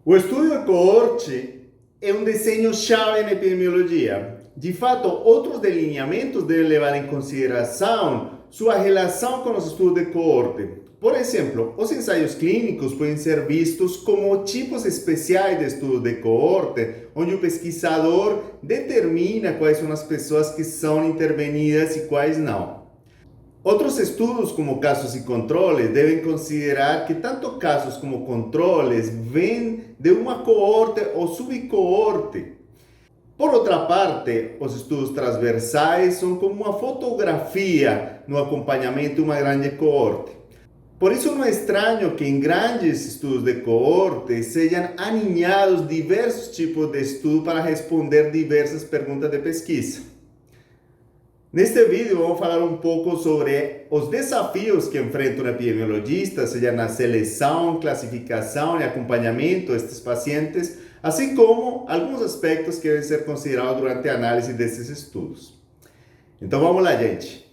O estudo de coorte é um desenho-chave na epidemiologia. De fato, outros delineamentos devem levar em consideração sua relação com os estudos de coorte. Por exemplo, os ensaios clínicos podem ser vistos como tipos especiais de estudo de coorte, onde o pesquisador determina quais são as pessoas que são intervenidas e quais não. Outros estudos, como casos e controles, devem considerar que tanto casos como controles vêm de uma coorte ou subcoorte. Por outra parte, os estudos transversais são como uma fotografia no acompanhamento de uma grande coorte. Por isso não é estranho que em grandes estudos de coorte sejam aninhados diversos tipos de estudo para responder diversas perguntas de pesquisa. Neste vídeo vamos falar um pouco sobre os desafios que enfrenta um epidemiologista, seja na seleção, classificação e acompanhamento destes pacientes, assim como alguns aspectos que devem ser considerados durante a análise desses estudos. Então vamos lá, gente.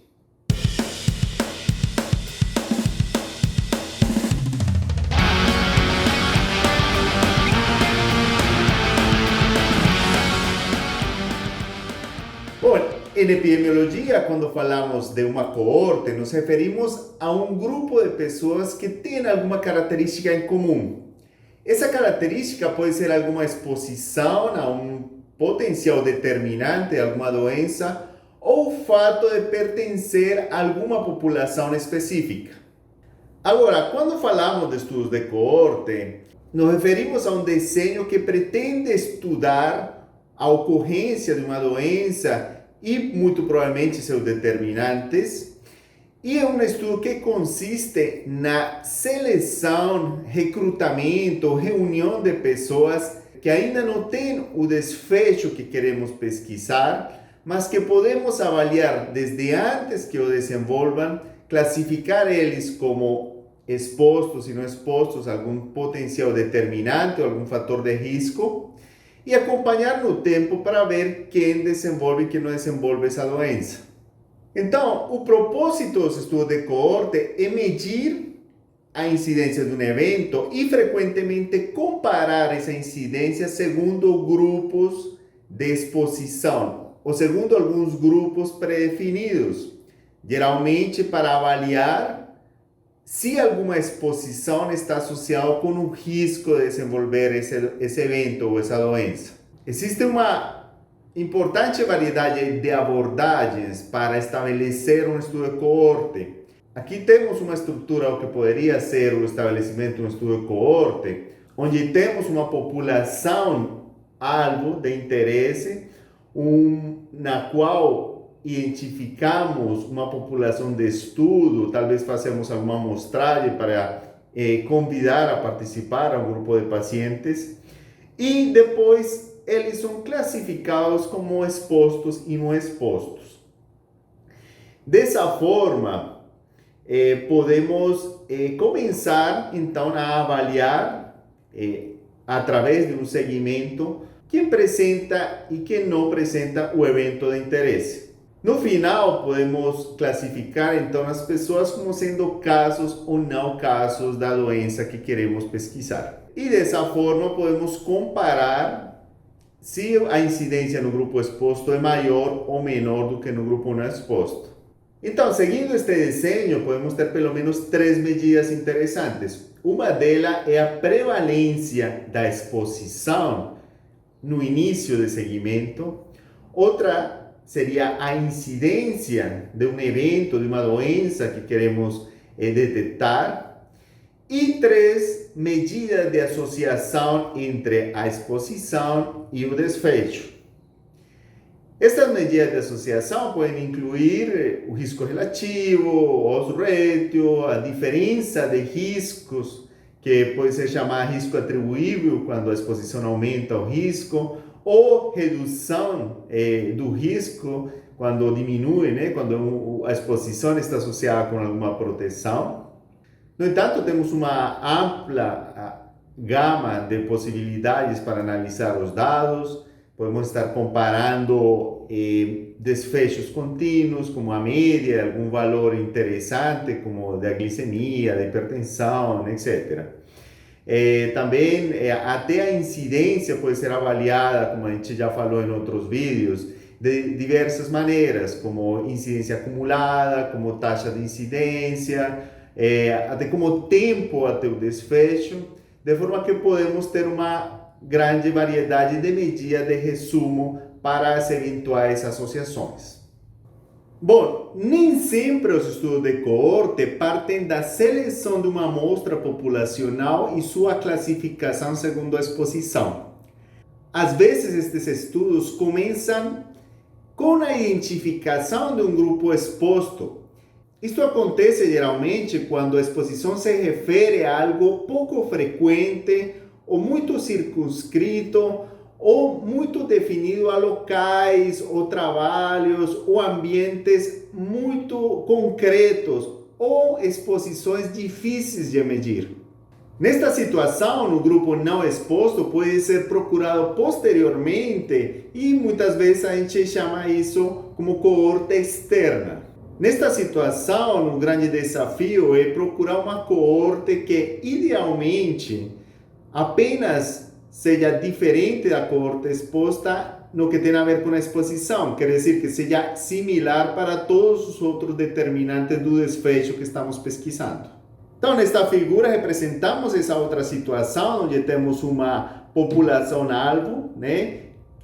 Bom, em epidemiologia, quando falamos de uma coorte, nos referimos a um grupo de pessoas que têm alguma característica em comum. Essa característica pode ser alguma exposição a um potencial determinante de alguma doença ou o fato de pertencer a alguma população específica. Agora, quando falamos de estudos de coorte, nos referimos a um desenho que pretende estudar a ocorrência de uma doença e muito provavelmente seus determinantes, e é um estudo que consiste na seleção, recrutamento, reunião de pessoas que ainda não têm o desfecho que queremos pesquisar, mas que podemos avaliar desde antes que o desenvolvam, classificar eles como expostos e não expostos a algum potencial determinante ou algum fator de risco, e acompanhar no tempo para ver quem desenvolve e quem não desenvolve essa doença. Então, o propósito dos estudos de coorte é medir a incidência de um evento e frequentemente comparar essa incidência segundo grupos de exposição ou segundo alguns grupos pré-definidos, geralmente para avaliar se alguma exposição está associada com o risco de desenvolver esse evento ou essa doença. Existe uma importante variedade de abordagens para estabelecer um estudo de coorte. Aqui temos uma estrutura que poderia ser o estabelecimento de um estudo de coorte, onde temos uma população alvo de interesse, na qual identificamos uma população de estudo, talvez façamos alguma amostragem para convidar a participar a um grupo de pacientes, e depois eles são classificados como expostos e não expostos. Dessa forma, podemos começar então a avaliar, através de um segmento, quem apresenta e quem não apresenta o evento de interesse. No final, podemos classificar então as pessoas como sendo casos ou não casos da doença que queremos pesquisar. E dessa forma, podemos comparar se a incidência no grupo exposto é maior ou menor do que no grupo não exposto. Então, seguindo este desenho, podemos ter pelo menos 3 medidas interessantes. Uma delas é a prevalência da exposição no início do segmento. Outra seria a incidência de um evento, de uma doença que queremos detectar. E 3 medidas de associação entre a exposição e o desfecho. Estas medidas de associação podem incluir o risco relativo, o odds ratio, a diferença de riscos, que pode ser chamado risco atribuível quando a exposição aumenta o risco, ou redução do risco quando diminui, quando a exposição está associada com alguma proteção. No entanto, temos uma ampla gama de possibilidades para analisar os dados. Podemos estar comparando desfechos contínuos, como a média, algum valor interessante, como da glicemia, da hipertensão, etc. Também até a incidência pode ser avaliada, como a gente já falou em outros vídeos, de diversas maneiras, como incidência acumulada, como taxa de incidência, até como tempo até o desfecho, de forma que podemos ter uma grande variedade de medidas de resumo para as eventuais associações. Bom, nem sempre os estudos de coorte partem da seleção de uma amostra populacional e sua classificação segundo a exposição. Às vezes, estes estudos começam com a identificação de um grupo exposto. Isto acontece geralmente quando a exposição se refere a algo pouco frequente ou muito circunscrito ou muito definido a locais ou trabalhos ou ambientes muito concretos ou exposições difíceis de medir. Nesta situação, o grupo não exposto pode ser procurado posteriormente e muitas vezes a gente chama isso como coorte externa. Nesta situação, um grande desafio é procurar uma coorte que, idealmente, apenas seja diferente da coorte exposta no que tem a ver com a exposição, quer dizer que seja similar para todos os outros determinantes do desfecho que estamos pesquisando. Então, nesta figura, representamos essa outra situação, onde temos uma população-alvo,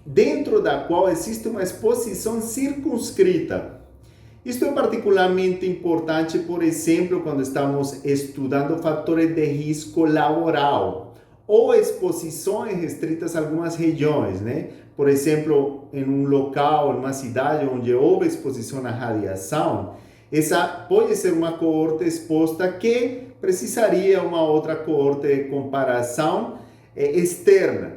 dentro da qual existe uma exposição circunscrita. Isto é particularmente importante, por exemplo, quando estamos estudando fatores de risco laboral ou exposições restritas a algumas regiões, Por exemplo, em um local, em uma cidade onde houve exposição à radiação, essa pode ser uma coorte exposta que precisaria uma outra coorte de comparação externa.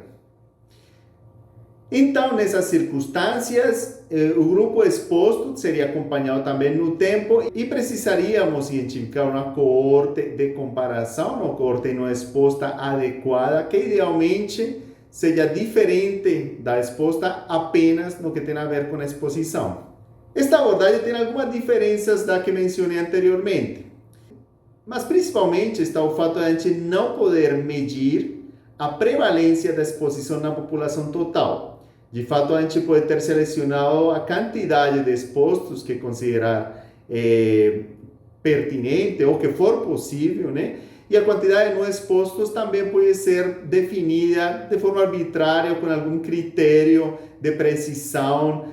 Então, nessas circunstâncias, o grupo exposto seria acompanhado também no tempo e precisaríamos identificar uma coorte de comparação, uma coorte não exposta adequada, que idealmente seja diferente da exposta apenas no que tem a ver com a exposição. Esta abordagem tem algumas diferenças da que mencionei anteriormente, mas principalmente está o fato de a gente não poder medir a prevalência da exposição na população total. De fato, a gente pode ter selecionado a quantidade de expostos que considerar pertinente ou que for possível, E a quantidade de não expostos também pode ser definida de forma arbitrária com algum critério de precisão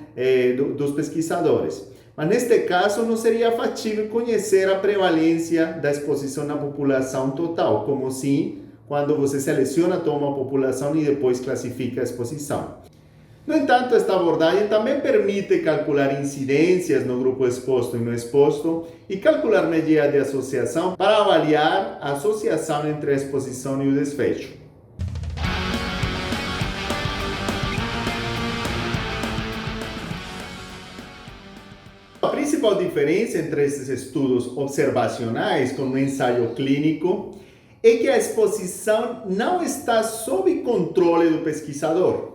dos pesquisadores. Mas neste caso não seria factível conhecer a prevalência da exposição na população total, como sim quando você seleciona toda uma população e depois classifica a exposição. No entanto, esta abordagem também permite calcular incidências no grupo exposto e não exposto e calcular medidas de associação para avaliar a associação entre a exposição e o desfecho. A principal diferença entre esses estudos observacionais com o ensaio clínico é que a exposição não está sob controle do pesquisador.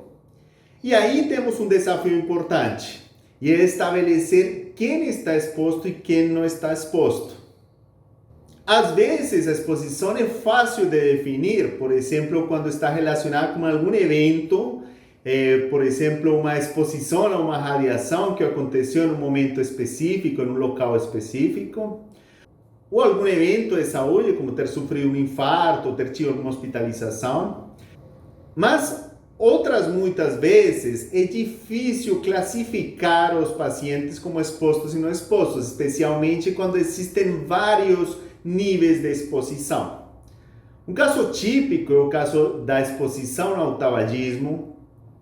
E aí temos um desafio importante, e é estabelecer quem está exposto e quem não está exposto. Às vezes, a exposição é fácil de definir, por exemplo, quando está relacionada com algum evento, por exemplo, uma exposição a uma radiação que aconteceu em um momento específico, em um local específico, ou algum evento de saúde, como ter sofrido um infarto, ter tido alguma hospitalização. Mas outras muitas vezes é difícil classificar os pacientes como expostos e não expostos, especialmente quando existem vários níveis de exposição. Um caso típico é o caso da exposição ao tabagismo,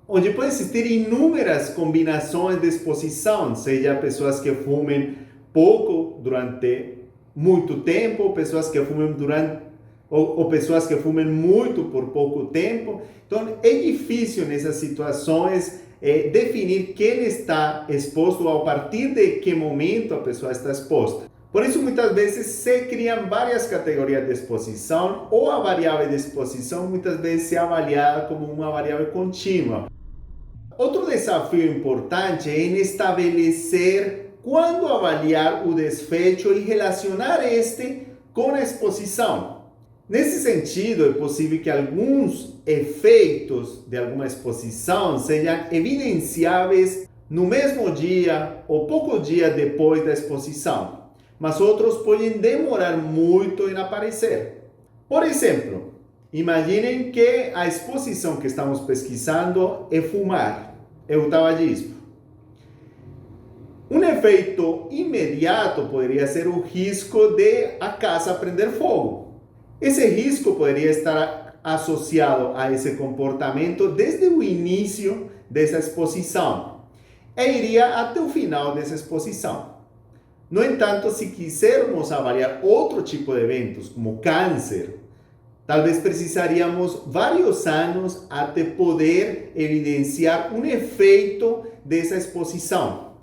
onde pode existir inúmeras combinações de exposição, seja pessoas que fumem pouco durante muito tempo, pessoas que fumem ou pessoas que fumem muito por pouco tempo. Então, é difícil nessas situações definir quem está exposto ou a partir de que momento a pessoa está exposta. Por isso, muitas vezes se criam várias categorias de exposição ou a variável de exposição muitas vezes é avaliada como uma variável contínua. Outro desafio importante é em estabelecer quando avaliar o desfecho e relacionar este com a exposição. Nesse sentido, é possível que alguns efeitos de alguma exposição sejam evidenciáveis no mesmo dia ou pouco dia depois da exposição, mas outros podem demorar muito em aparecer. Por exemplo, imaginem que a exposição que estamos pesquisando é fumar, é o tabagismo. Um efeito imediato poderia ser o risco de a casa prender fogo. Esse risco poderia estar associado a esse comportamento desde o início dessa exposição e iria até o final dessa exposição. No entanto, se quisermos avaliar outro tipo de eventos, como câncer, talvez precisaríamos vários anos até poder evidenciar um efeito dessa exposição.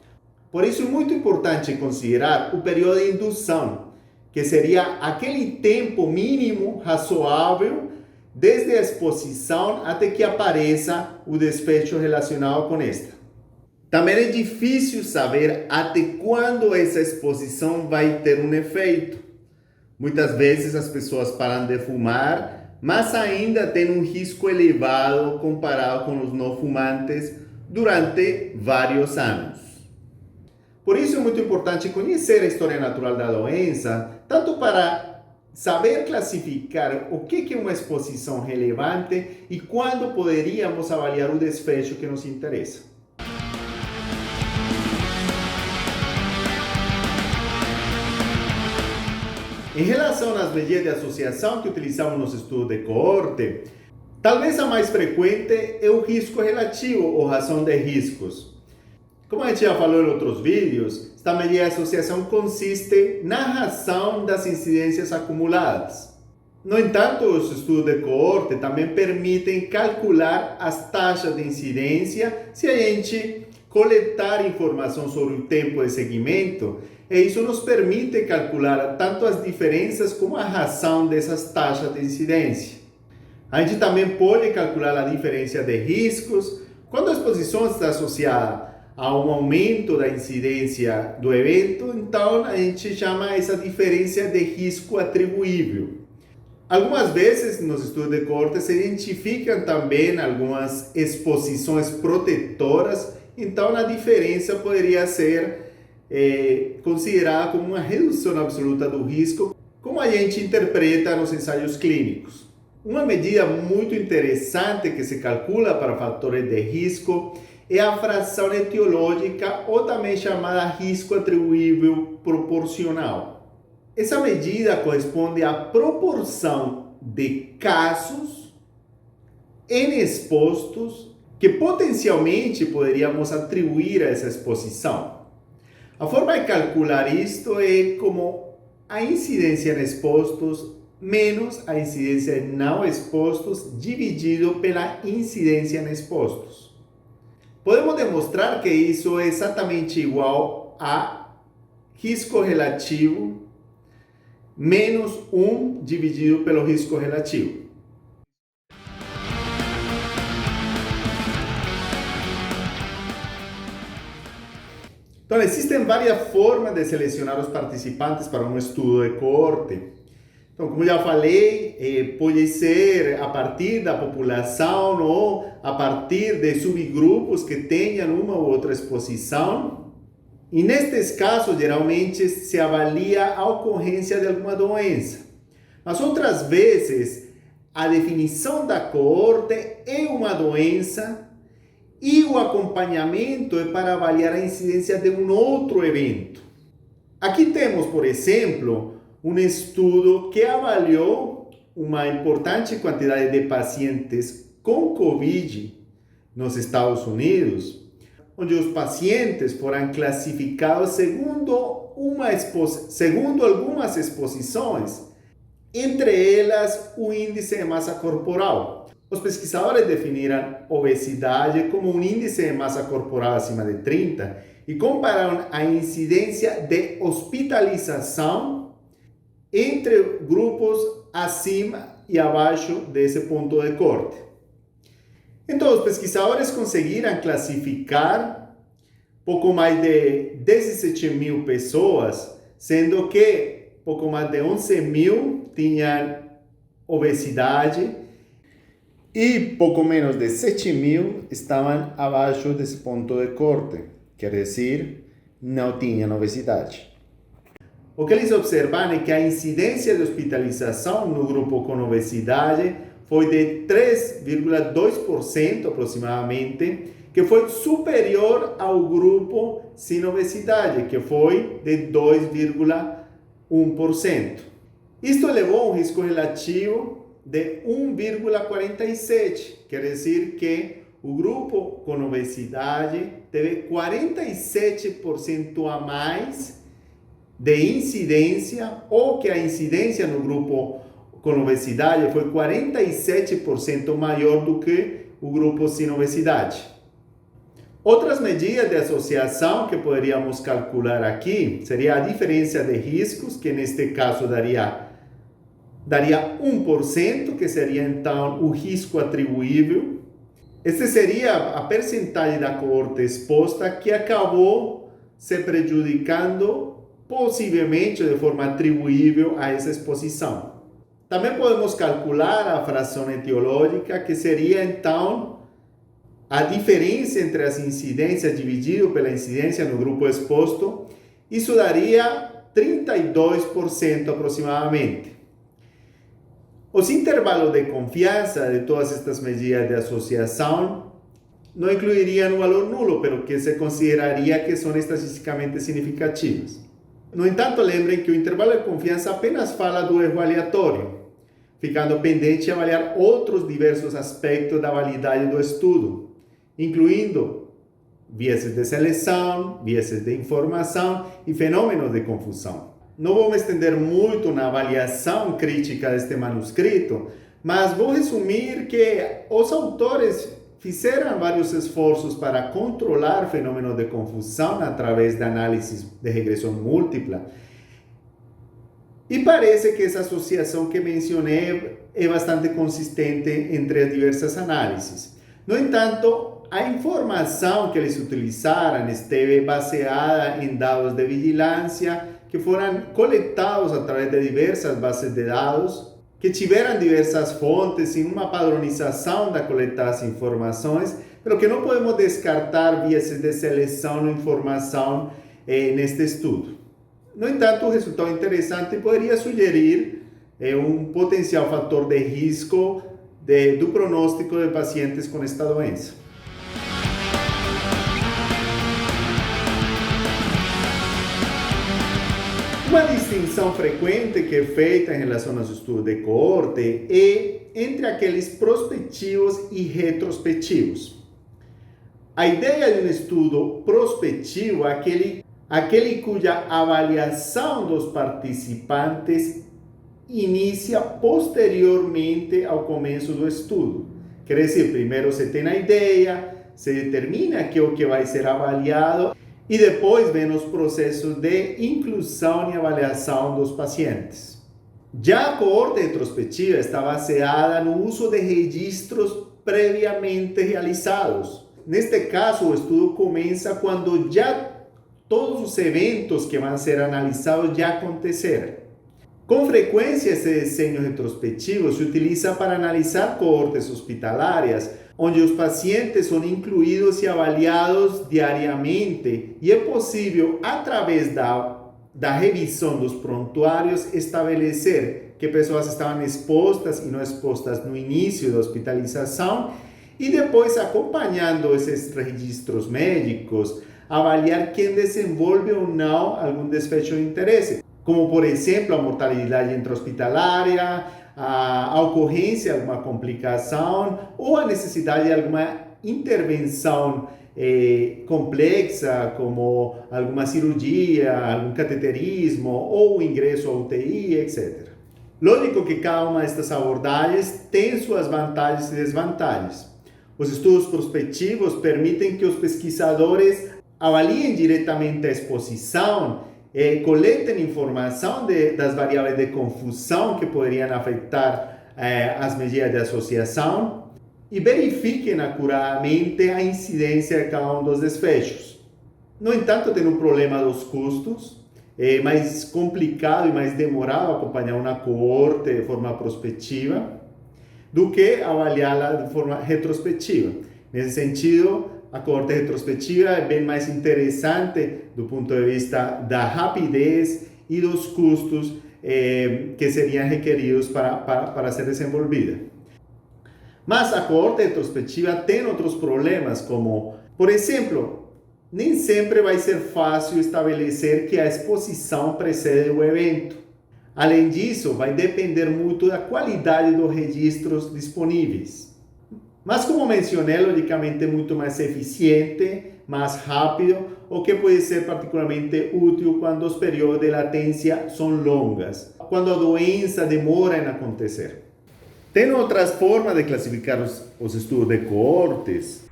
Por isso é muito importante considerar o período de indução, que seria aquele tempo mínimo razoável desde a exposição até que apareça o desfecho relacionado com esta. Também é difícil saber até quando essa exposição vai ter um efeito. Muitas vezes as pessoas param de fumar, mas ainda têm um risco elevado comparado com os não fumantes durante vários anos. Por isso é muito importante conhecer a história natural da doença, tanto para saber classificar o que é uma exposição relevante e quando poderíamos avaliar o desfecho que nos interessa. Em relação às medidas de associação que utilizamos nos estudos de coorte, talvez a mais frequente é o risco relativo ou razão de riscos. Como a gente já falou em outros vídeos, esta medida de associação consiste na razão das incidências acumuladas. No entanto, os estudos de coorte também permitem calcular as taxas de incidência se a gente coletar informação sobre o tempo de seguimento, e isso nos permite calcular tanto as diferenças como a razão dessas taxas de incidência. A gente também pode calcular a diferença de riscos quando a exposição está associada a um aumento da incidência do evento, então a gente chama essa diferença de risco atribuível. Algumas vezes nos estudos de coorte se identificam também algumas exposições protetoras, então a diferença poderia ser considerada como uma redução absoluta do risco, como a gente interpreta nos ensaios clínicos. Uma medida muito interessante que se calcula para fatores de risco é a fração etiológica, ou também chamada risco atribuível proporcional. Essa medida corresponde à proporção de casos expostos que potencialmente poderíamos atribuir a essa exposição. A forma de calcular isto é como a incidência em expostos menos a incidência em não expostos dividido pela incidência em expostos. Podemos demonstrar que isso é exatamente igual a risco relativo menos 1 dividido pelo risco relativo. Então, existem várias formas de selecionar os participantes para um estudo de coorte. Então, como já falei, pode ser a partir da população ou a partir de subgrupos que tenham uma ou outra exposição. E nestes casos, geralmente se avalia a ocorrência de alguma doença. Mas outras vezes, a definição da coorte é uma doença e o acompanhamento é para avaliar a incidência de um outro evento. Aqui temos, por exemplo, um estudo que avaliou uma importante quantidade de pacientes com Covid nos Estados Unidos, onde os pacientes foram classificados segundo algumas exposições, entre elas o índice de massa corporal. Os pesquisadores definiram obesidade como um índice de massa corporal acima de 30 e compararam a incidência de hospitalização entre grupos acima e abaixo desse ponto de corte. Então, os pesquisadores conseguiram classificar pouco mais de 17 mil pessoas, sendo que pouco mais de 11 mil tinham obesidade e pouco menos de 7.000 estavam abaixo desse ponto de corte, quer dizer, não tinham obesidade. O que eles observaram é que a incidência de hospitalização no grupo com obesidade foi de 3,2% aproximadamente, que foi superior ao grupo sem obesidade, que foi de 2,1%. Isto levou a um risco relativo de 1,47, quer dizer que o grupo com obesidade teve 47% a mais de incidência, ou que a incidência no grupo com obesidade foi 47% maior do que o grupo sem obesidade. Outras medidas de associação que poderíamos calcular aqui seria a diferença de riscos, que neste caso daria 1%, que seria então o risco atribuível. Essa seria a percentagem da coorte exposta que acabou se prejudicando possivelmente de forma atribuível a essa exposição. Também podemos calcular a fração etiológica, que seria então a diferença entre as incidências dividido pela incidência no grupo exposto. Isso daria 32% aproximadamente. Os intervalos de confiança de todas estas medidas de associação não incluiriam um valor nulo, pelo que se consideraria que são estatisticamente significativas. No entanto, lembrem que o intervalo de confiança apenas fala do erro aleatório, ficando pendente de avaliar outros diversos aspectos da validade do estudo, incluindo vieses de seleção, vieses de informação e fenômenos de confusão. Não vou me estender muito na avaliação crítica deste manuscrito, mas vou resumir que os autores fizeram vários esforços para controlar fenômenos de confusão através da análise de regressão múltipla. E parece que essa associação que mencionei é bastante consistente entre as diversas análises. No entanto, a informação que eles utilizaram esteve baseada em dados de vigilância que foram coletados através de diversas bases de dados, que tiveram diversas fontes em uma padronização da coleta das informações, mas que não podemos descartar vieses de seleção ou informação neste estudo. No entanto, o resultado interessante poderia sugerir um potencial fator de risco do pronóstico de pacientes com esta doença. Uma distinção frequente que é feita em relação aos estudos de coorte é entre aqueles prospectivos e retrospectivos. A ideia de um estudo prospectivo é aquele cuja avaliação dos participantes inicia posteriormente ao começo do estudo. Quer dizer, primeiro você tem a ideia, se determina que é o que vai ser avaliado, e depois vem os processos de inclusão e avaliação dos pacientes. Já a coorte retrospectiva está baseada no uso de registros previamente realizados. Neste caso, o estudo começa quando já todos os eventos que vão ser analisados já aconteceram. Com frequência, esse desenho retrospectivo se utiliza para analisar coortes hospitalárias, onde os pacientes são incluídos e avaliados diariamente, e é possível, através da revisão dos prontuários, estabelecer que pessoas estavam expostas e não expostas no início da hospitalização, e depois, acompanhando esses registros médicos, avaliar quem desenvolve ou não algum desfecho de interesse, como, por exemplo, a mortalidade intra-hospitalária, a ocorrência de alguma complicação ou a necessidade de alguma intervenção complexa, como alguma cirurgia, algum cateterismo ou ingresso à UTI, etc. Lógico que cada uma destas abordagens tem suas vantagens e desvantagens. Os estudos prospectivos permitem que os pesquisadores avaliem diretamente a exposição, coletem informação das variáveis de confusão que poderiam afetar as medidas de associação e verifiquem acuradamente a incidência de cada um dos desfechos. No entanto, tem um problema dos custos. É mais complicado e mais demorado acompanhar uma coorte de forma prospectiva do que avaliá-la de forma retrospectiva. Nesse sentido, a coorte retrospectiva é bem mais interessante do ponto de vista da rapidez e dos custos que seriam requeridos para ser desenvolvida. Mas a coorte retrospectiva tem outros problemas, como, por exemplo, nem sempre vai ser fácil estabelecer que a exposição precede o evento. Além disso, vai depender muito da qualidade dos registros disponíveis. Mas, como mencionei, logicamente é muito mais eficiente, mais rápido, o que pode ser particularmente útil quando os períodos de latência são longos, quando a doença demora em acontecer. Tem outras formas de classificar os estudos de coortes.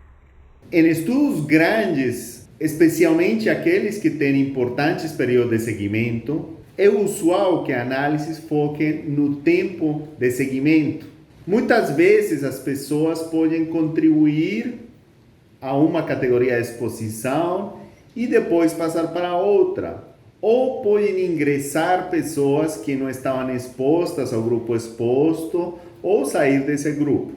Em estudos grandes, especialmente aqueles que têm importantes períodos de seguimento, é usual que a análise foque no tempo de seguimento. Muitas vezes as pessoas podem contribuir a uma categoria de exposição e depois passar para outra. Ou podem ingressar pessoas que não estavam expostas ao grupo exposto ou sair desse grupo.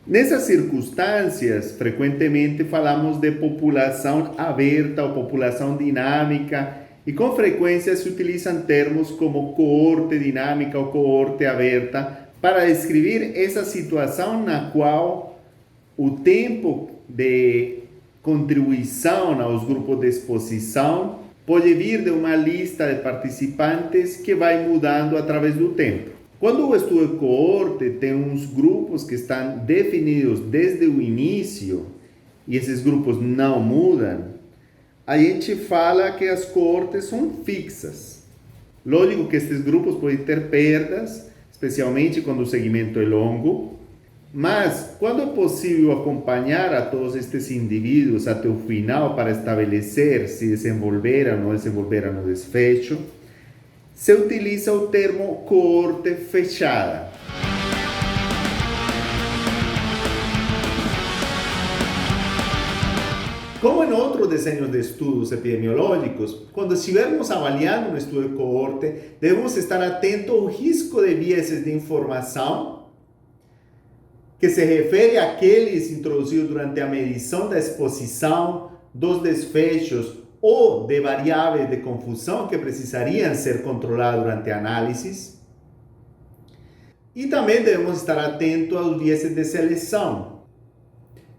Nessas circunstâncias, frequentemente falamos de população aberta ou população dinâmica e com frequência se utilizam termos como coorte dinâmica ou coorte aberta para descrever essa situação na qual o tempo de contribuição aos grupos de exposição pode vir de uma lista de participantes que vai mudando através do tempo. Quando o estudo de coorte tem uns grupos que estão definidos desde o início e esses grupos não mudam, a gente fala que as coortes são fixas. Lógico que esses grupos podem ter perdas, especialmente quando o segmento é longo, mas quando é possível acompanhar a todos estes indivíduos até o final para estabelecer se desenvolveram ou não desenvolveram no desfecho, se utiliza o termo coorte fechada. Como em outros desenhos de estudos epidemiológicos, quando estivermos avaliando um estudo de coorte, devemos estar atentos ao risco de vieses de informação, que se refere àqueles introduzidos durante a medição da exposição, dos desfechos ou de variáveis de confusão que precisariam ser controladas durante a análise. E também devemos estar atentos aos vieses de seleção,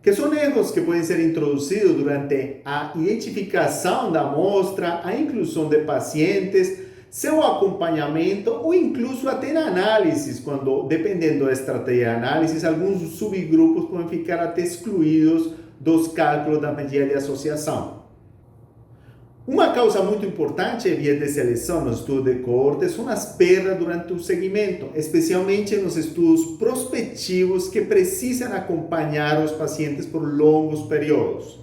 que são erros que podem ser introduzidos durante a identificação da amostra, a inclusão de pacientes, seu acompanhamento ou incluso até na análise, quando, dependendo da estratégia de análise, alguns subgrupos podem ficar até excluídos dos cálculos da medida de associação. Uma causa muito importante de viés de seleção no estudo de coorte são as perdas durante o segmento, especialmente nos estudos prospectivos que precisam acompanhar os pacientes por longos períodos.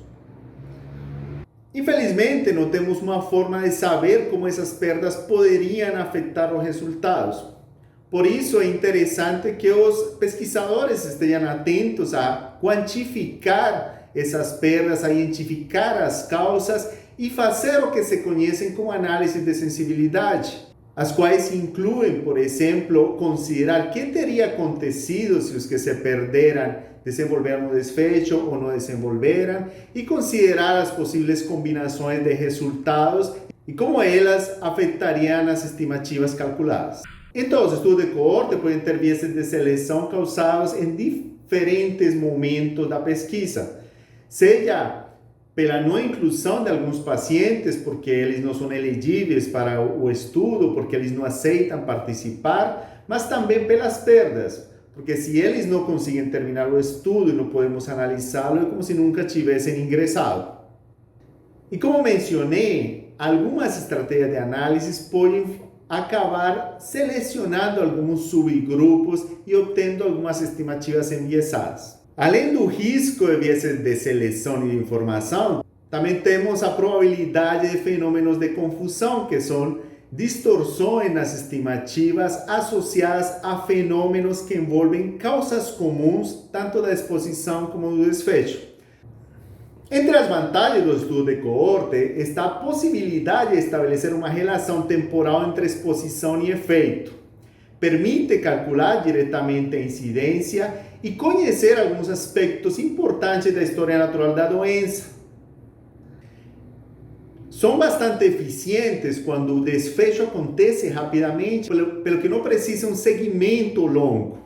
Infelizmente, não temos uma forma de saber como essas perdas poderiam afetar os resultados. Por isso, é interessante que os pesquisadores estejam atentos a quantificar essas perdas, a identificar as causas e fazer o que se conhecem como análise de sensibilidade, as quais incluem, por exemplo, considerar o que teria acontecido se os que se perderam desenvolveram o desfecho ou não desenvolveram e considerar as possíveis combinações de resultados e como elas afetariam as estimativas calculadas. Então, os estudos de coorte podem ter vieses de seleção causados em diferentes momentos da pesquisa, seja pela não inclusão de alguns pacientes, porque eles não são elegíveis para o estudo, porque eles não aceitam participar, mas também pelas perdas, porque se eles não conseguem terminar o estudo e não podemos analisá-lo, é como se nunca tivessem ingressado. E como mencionei, algumas estratégias de análise podem acabar selecionando alguns subgrupos e obtendo algumas estimativas enviesadas. Além do risco de vieses de seleção e de informação, também temos a probabilidade de fenômenos de confusão, que são distorções nas estimativas associadas a fenômenos que envolvem causas comuns, tanto da exposição como do desfecho. Entre as vantagens do estudo de coorte está a possibilidade de estabelecer uma relação temporal entre exposição e efeito. Permite calcular diretamente a incidência e conhecer alguns aspectos importantes da história natural da doença. São bastante eficientes quando o desfecho acontece rapidamente, pelo que não precisa um segmento longo.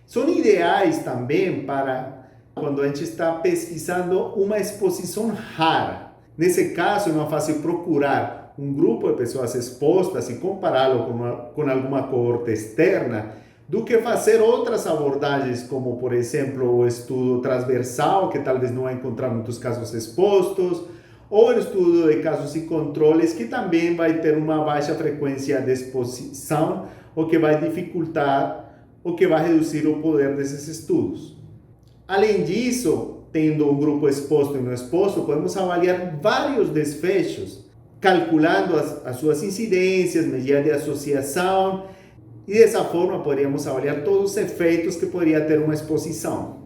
São ideais também para quando a gente está pesquisando uma exposição rara. Nesse caso, é mais fácil procurar um grupo de pessoas expostas e compará-lo com alguma coorte externa do que fazer outras abordagens, como, por exemplo, o estudo transversal, que talvez não vai encontrar muitos casos expostos, ou o estudo de casos e controles, que também vai ter uma baixa frequência de exposição, o que vai dificultar, o que vai reduzir o poder desses estudos. Além disso, tendo um grupo exposto e não exposto, podemos avaliar vários desfechos, calculando as suas incidências, medidas de associação, e dessa forma poderíamos avaliar todos os efeitos que poderia ter uma exposição.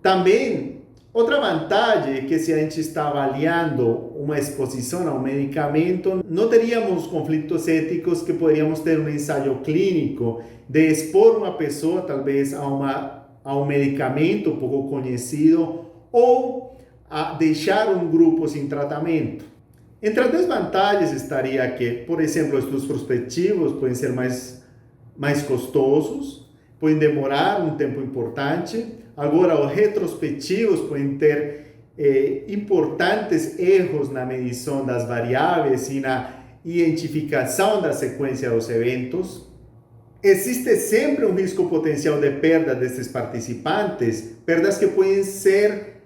Também, outra vantagem é que se a gente está avaliando uma exposição a um medicamento, não teríamos conflitos éticos que poderíamos ter um ensaio clínico de expor uma pessoa, talvez, a um medicamento pouco conhecido ou a deixar um grupo sem tratamento. Entre as desvantagens estaria que, por exemplo, estudos prospectivos podem ser mais custosos, podem demorar um tempo importante. Agora, os retrospectivos podem ter importantes erros na medição das variáveis e na identificação da sequência dos eventos. Existe sempre um risco potencial de perda desses participantes, perdas que podem ser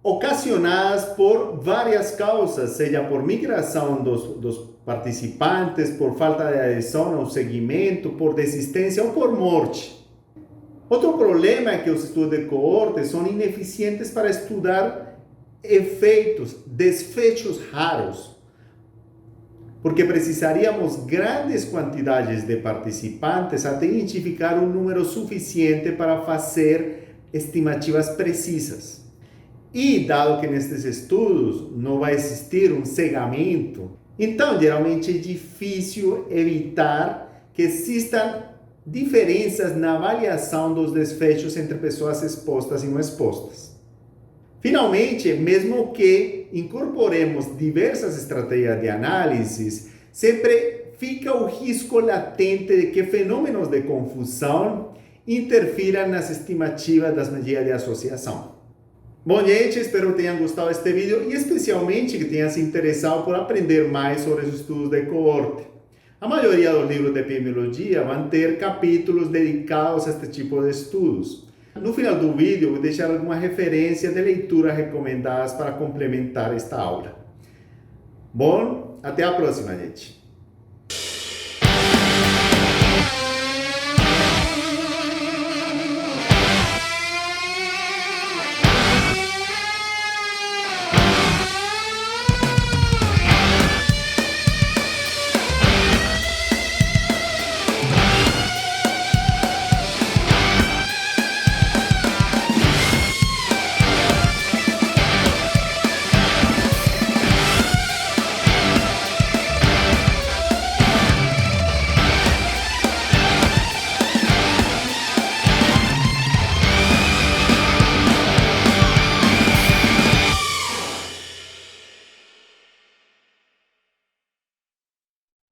ocasionadas por várias causas, seja por migração dos participantes, por falta de adesão ao segmento, por desistência ou por morte. Outro problema é que os estudos de coorte são ineficientes para estudar efeitos, desfechos raros, porque precisaríamos grandes quantidades de participantes até identificar um número suficiente para fazer estimativas precisas. E, dado que nestes estudos não vai existir um cegamento, então geralmente é difícil evitar que existam diferenças na avaliação dos desfechos entre pessoas expostas e não expostas. Finalmente, mesmo que incorporemos diversas estratégias de análise, sempre fica o risco latente de que fenômenos de confusão interfiram nas estimativas das medidas de associação. Bom, gente, espero que tenham gostado deste vídeo e especialmente que tenham se interessado por aprender mais sobre os estudos de coorte. A maioria dos livros de epidemiologia vão ter capítulos dedicados a este tipo de estudos. No final do vídeo, vou deixar algumas referências de leitura recomendadas para complementar esta aula. Bom, até a próxima, gente.